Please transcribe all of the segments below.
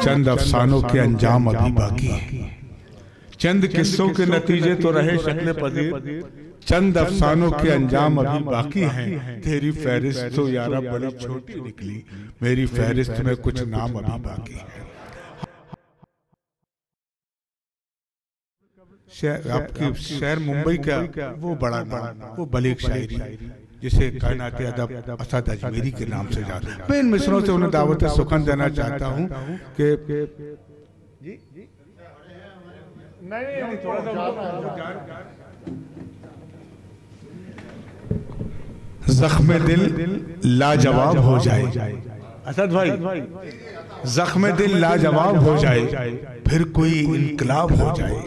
चंद अफसानों के अंजाम अभी बाकी है, चंद किस्सों के नतीजे तो रहे शक्ल पदीर, चंद अफसानों के अंजाम अभी बाकी हैं। तेरी फहरिस्त तो यारा बड़ी छोटी निकली, मेरी फहरिस्त में कुछ नाम अभी बाकी है। आपकी शहर मुंबई का वो बड़ा नाम, वो बलीग शायरी जिसे कायनात अदब असद अजमेरी के नाम से जाता है। मैं इन मिसरों से उन्हें दावत सुखन देना चाहता हूँ कि जख्म दिल लाजवाब हो जाए, असद भाई जख्म दिल लाजवाब हो जाए, फिर कोई इनकलाब हो जाए,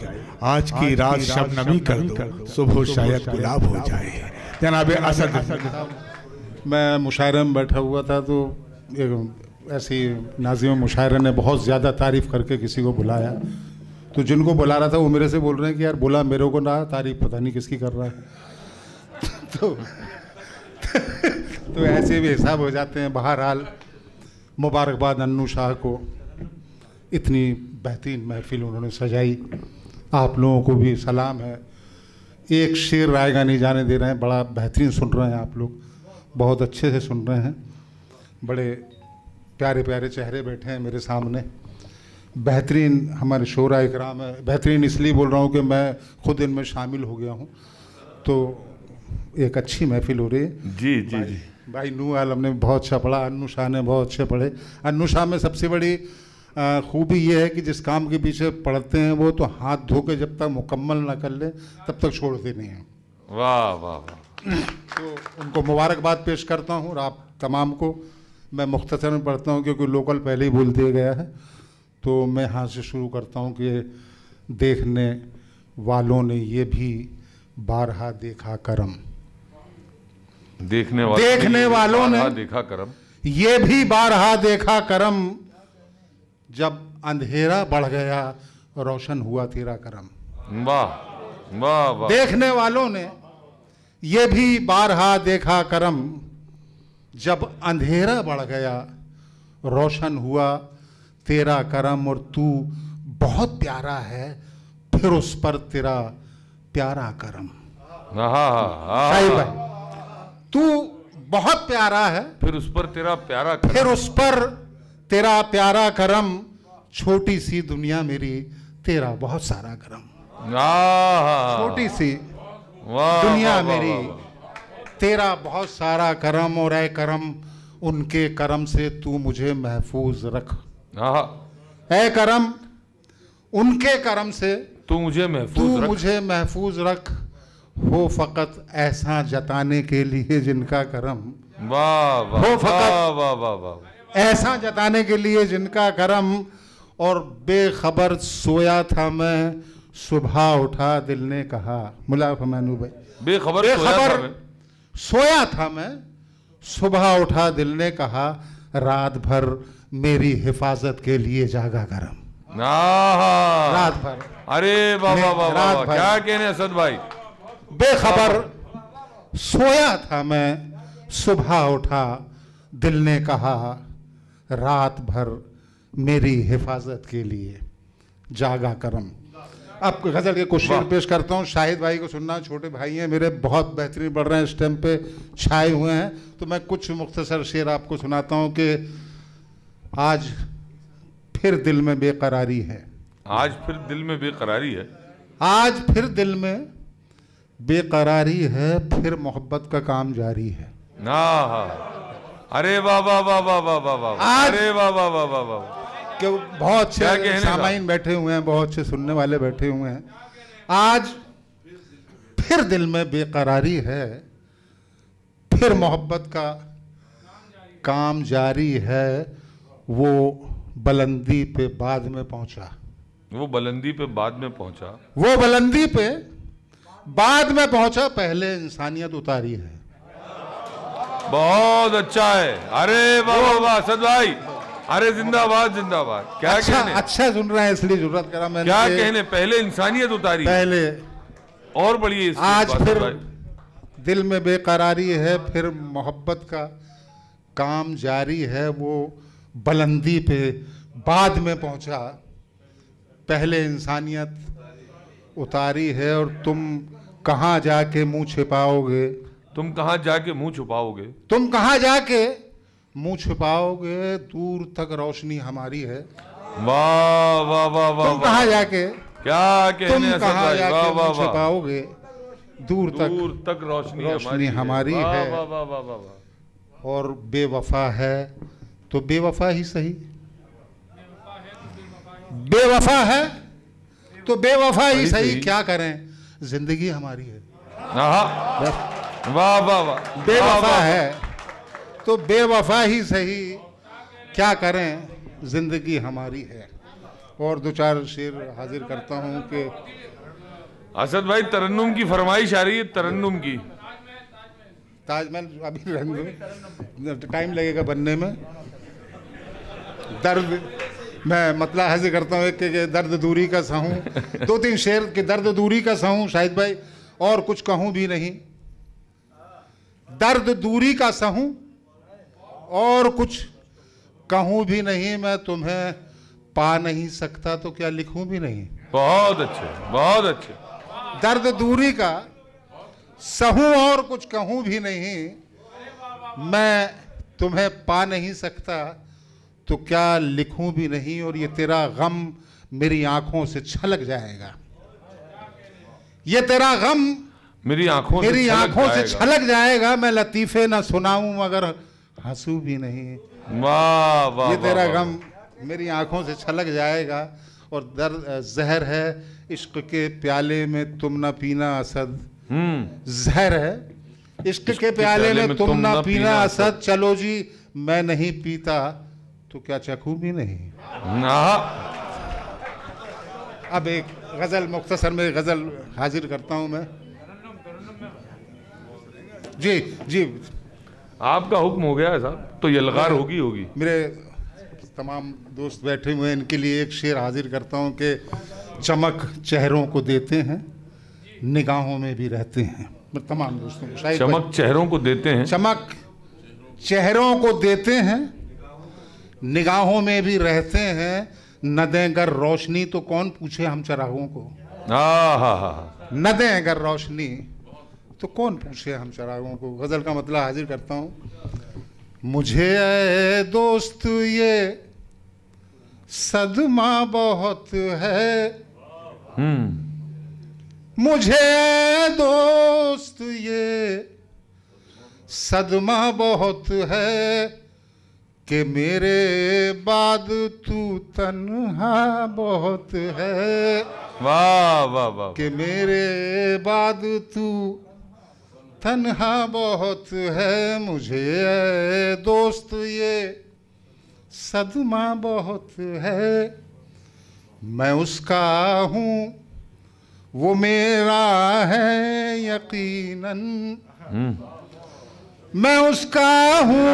आज की रात शबनमी कर दो, सुबह शायद गुलाब हो जाए। जनाब असद, मैं मुशायरे में बैठा हुआ था तो ऐसी नाज़िम मुशायरे ने बहुत ज़्यादा तारीफ़ करके किसी को बुलाया, तो जिनको बुला रहा था वो मेरे से बोल रहे हैं कि यार बुला मेरे को ना, तारीफ़ पता नहीं किसकी कर रहा है। तो ऐसे भी हिसाब हो जाते हैं। बहरहाल मुबारकबाद अन्नू शाह को, इतनी बेहतरीन महफिल उन्होंने सजाई। आप लोगों को भी सलाम है। एक शेर रायगा नहीं जाने दे रहे हैं, बड़ा बेहतरीन सुन रहे हैं आप लोग, बहुत अच्छे से सुन रहे हैं। बड़े प्यारे प्यारे चेहरे बैठे हैं मेरे सामने, बेहतरीन हमारे शोरा इकराम है। बेहतरीन इसलिए बोल रहा हूँ कि मैं खुद इनमें शामिल हो गया हूँ, तो एक अच्छी महफिल हो रही है। जी जी जी। भाई नू आलम ने बहुत अच्छा पढ़ा, अन्नू शाह ने बहुत अच्छे पढ़े। अन्नू शाह में सबसे बड़ी खूबी ये है कि जिस काम के पीछे पढ़ते हैं वो तो हाथ धो के जब तक मुकम्मल ना कर ले तब तक छोड़ते नहीं हैं। वाह वाह वाह। तो उनको मुबारकबाद पेश करता हूँ और आप तमाम को। मैं मुख्तसर में पढ़ता हूँ क्योंकि लोकल पहले ही बोल दिया गया है, तो मैं यहाँ से शुरू करता हूँ कि देखने वालों ने ये भी बारहा देखा करम, देखने वालों ने देखा करम, ये भी बारहा देखा करम, जब अंधेरा बढ़ गया रोशन हुआ तेरा करम। वाह वाह वाह। देखने वालों ने ये भी बारहा देखा करम, जब अंधेरा बढ़ गया रोशन हुआ तेरा करम, और तू बहुत प्यारा है फिर उस पर तेरा प्यारा करम। शाहिद भाई, तू बहुत प्यारा है फिर उस पर तेरा प्यारा करम, फिर उस पर तेरा प्यारा करम, छोटी सी दुनिया मेरी तेरा बहुत सारा करम। छोटी सी दुनिया मेरी तेरा बहुत सारा करम, और ऐ करम उनके करम से तू मुझे महफूज रख। ऐ करम उनके करम से तू मुझे महफूज रख, हो फकत ऐसा जताने के लिए जिनका करम। वाह वाह। हो फकत वाह वाह वाह। ऐसा जताने के लिए जिनका करम, और बेखबर सोया था मैं सुबह उठा दिल ने कहा। मुला फमानू भाई, बेखबर सोया था मैं सुबह उठा दिल ने कहा, रात भर मेरी हिफाजत के लिए जागा करम। रात भर, अरे वाह वाह वाह, क्या कहने असद भाई। बेखबर सोया था मैं सुबह उठा दिल ने कहा, रात भर मेरी हिफाजत के लिए जागा करम। अब गज़ल के कुछ शेर पेश करता हूँ। शाहिद भाई को सुनना, छोटे भाई हैं मेरे, बहुत बेहतरीन पढ़ रहे हैं, इस टाइम पे छाए हुए हैं, तो मैं कुछ मुख्तसर शेर आपको सुनाता हूँ कि आज फिर दिल में बेकरारी है। आज फिर दिल में बेकरारी है। आज फिर दिल में बेकरारी है, फिर मोहब्बत का काम जारी है। अरे वाह वाह वाह वाह वाह वाह वाह। अरे वाह वाह वाह वाह वाह। बहुत अच्छे सामाइन बैठे हुए हैं, बहुत अच्छे सुनने वाले बैठे हुए हैं। आज फिर दिल में बेकरारी है, फिर मोहब्बत का काम जारी है, वो बुलंदी पे बाद में पहुंचा। वो बुलंदी पे बाद में पहुंचा। वो बुलंदी पे बाद में पहुंचा, पहले इंसानियत उतारी है। बहुत अच्छा है। अरे वाह वाह वाह असद भाई, अरे जिंदाबाद जिंदाबाद। क्या कहने, अच्छा सुन रहे हैं इसलिए जरूरत करा मैंने। क्या कहने, पहले इंसानियत उतारी, पहले और बढ़िए। आज फिर दिल में बेकरारी है, फिर मोहब्बत का काम जारी है, वो बुलंदी पे बाद में पहुंचा, पहले इंसानियत उतारी है। और तुम कहाँ जाके मुंह छिपाओगे, तुम कहाँ जाके मुंह छुपाओगे, तुम कहाँ जाके मुंह छुपाओगे, दूर तक रोशनी हमारी है। वाह वाह वाह वाह। तुम कहाँ जाके, क्या कहने, तुम कहाँ जाके मुंह छुपाओगे, दूर तक रोशनी हमारी है। वाह वाह वाह वाह वाह। और बेवफा है तो बेवफा ही सही, बेवफा है तो बेवफा ही सही, क्या करें, जिंदगी हमारी है। वाह वाह वाह। बेवफा है तो बेवफा ही सही, क्या करें, जिंदगी हमारी है। और दो चार शेर हाजिर करता हूं कि असद भाई तरन्नुम की फरमाइश आ रही है, तरन्नुम की। ताजमहल अभी रहने, टाइम लगेगा बनने में। दर्द, मैं मतलब हाजिर करता हूँ कि दर्द दूरी का सहूँ, दो तीन शेर के दर्द दूरी का सहूँ शाहिद भाई, और कुछ कहूँ भी नहीं। दर्द दूरी का सहूँ और कुछ कहूँ भी नहीं, मैं तुम्हें पा नहीं सकता तो क्या लिखूं भी नहीं। बहुत अच्छे, बहुत अच्छे। दर्द दूरी का सहूं और कुछ कहूं भी नहीं, मैं तुम्हें पा नहीं सकता तो क्या लिखूं भी नहीं, और ये तेरा गम मेरी आंखों से छलक जाएगा, ये तेरा गम मेरी आंखों से छलक जाएगा। मैं लतीफे ना सुनाऊं मगर हंसू भी नहीं। वाह वाह। ये तेरा गम मेरी आंखों से छलक जाएगा। और दर्द जहर है इश्क के प्याले में तुम ना पीना असद, जहर है इश्क के प्याले में तुम ना पीना असद, चलो जी मैं नहीं पीता तो क्या चखूं भी नहीं। अब एक गजल, मुख्तसर में गजल हाजिर करता हूं मैं। जी जी, आपका हुक्म हो गया है साहब, तो यलगार होगी। मेरे तमाम दोस्त बैठे हुए हैं, इनके लिए एक शेर हाजिर करता हूं कि चमक चेहरों को देते हैं, निगाहों में भी रहते हैं। मैं तमाम दोस्तों को, चमक चेहरों को देते हैं, चमक चेहरों को देते हैं, निगाहों में भी रहते हैं, न दें अगर रोशनी तो कौन पूछे हम चरागों को। न दें अगर रोशनी तो कौन पूछे हम चरागों को। गजल का मतलब हाजिर करता हूँ। मुझे ऐ दोस्त ये सदमा बहुत है, मुझे ऐ दोस्त ये सदमा बहुत है कि मेरे बाद तू तन्हा बहुत है। वाह वाह वाह। कि मेरे बाद तू तन्हा बहुत है, मुझे दोस्त ये सदमा बहुत है। मैं उसका हूँ वो मेरा है यकीनन, मैं उसका हूँ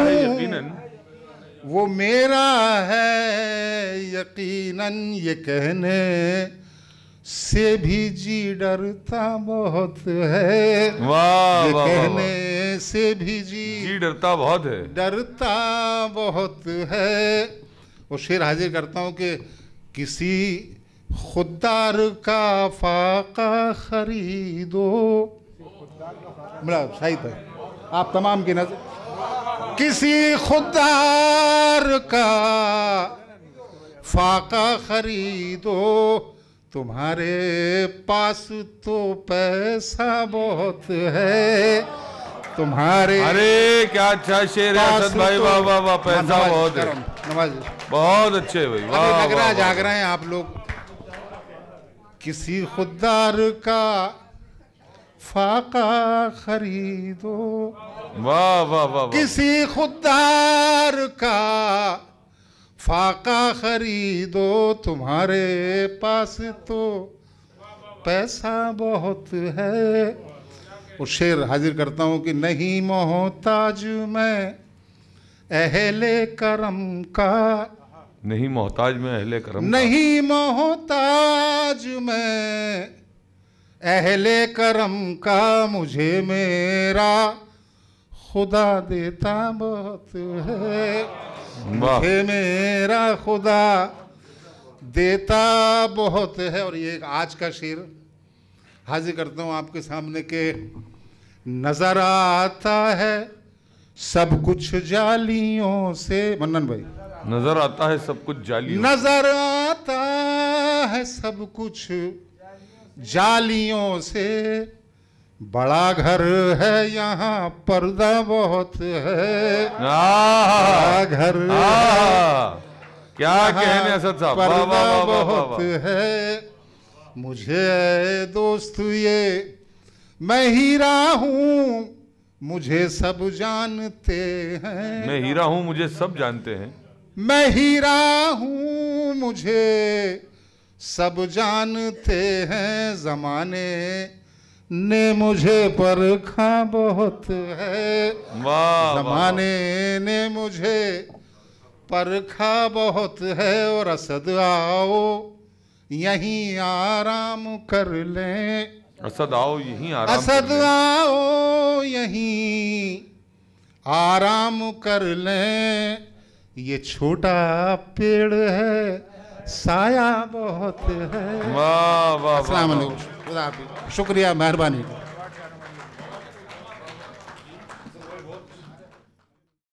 वो मेरा है यकीनन, ये कहने से भी जी डरता बहुत है। वाह, ये वाह, कहने वाह। से भी जी डरता बहुत है, डरता बहुत है। वो शेर हाजिर करता हूँ कि किसी खुददार का फाका खरीदो। मतलब शाहिद भाई आप तमाम की नजर, किसी खुददार का फाका खरीदो, तुम्हारे पास तो पैसा बहुत है, तुम्हारे। अरे क्या अच्छा शेर है असद भाई, वाह वाह वाह। पैसा बहुत है, बहुत अच्छे भाई, वाह। लग रहा जाग रहे हैं आप लोग। किसी खुददार का फाका खरीदो, वाह वाह वाह। किसी खुददार का फाका खरीदो, तुम्हारे पास तो पैसा बहुत है। वो शेर हाजिर करता हूँ कि नहीं मोहताज मैं अहले करम का, नहीं मोहताज में अहले करम, नहीं मोहताज मैं अहले करम का, मुझे मेरा खुदा देता बहुत है, मुझे मेरा खुदा देता बहुत है। और ये एक आज का शेर हाजिर करता हूँ आपके सामने के, नजर आता है सब कुछ जालियों से, मन्नन भाई, नजर आता है सब कुछ जालियों, नजर आता है सब कुछ जालियों से, बड़ा घर है यहाँ पर्दा बहुत है, बड़ा घर क्या कहने असद साहब, पर्दा बहुत है। मुझे दोस्त ये मैं हीरा हूँ मुझे सब जानते हैं, मैं हीरा हूँ मुझे सब जानते हैं, मैं हीरा हूँ मुझे सब जानते हैं, जमाने ने मुझे परखा बहुत है, जमाने ने मुझे परखा बहुत है। और असद आओ यहीं आराम कर लें, असद आओ यहीं आराम, असद आओ यहीं आराम कर लें, ये छोटा पेड़ है साया बहुत है। वाह वाह, अस्सलाम वालेकुम, खुदा हाफिज़, शुक्रिया, मेहरबानी।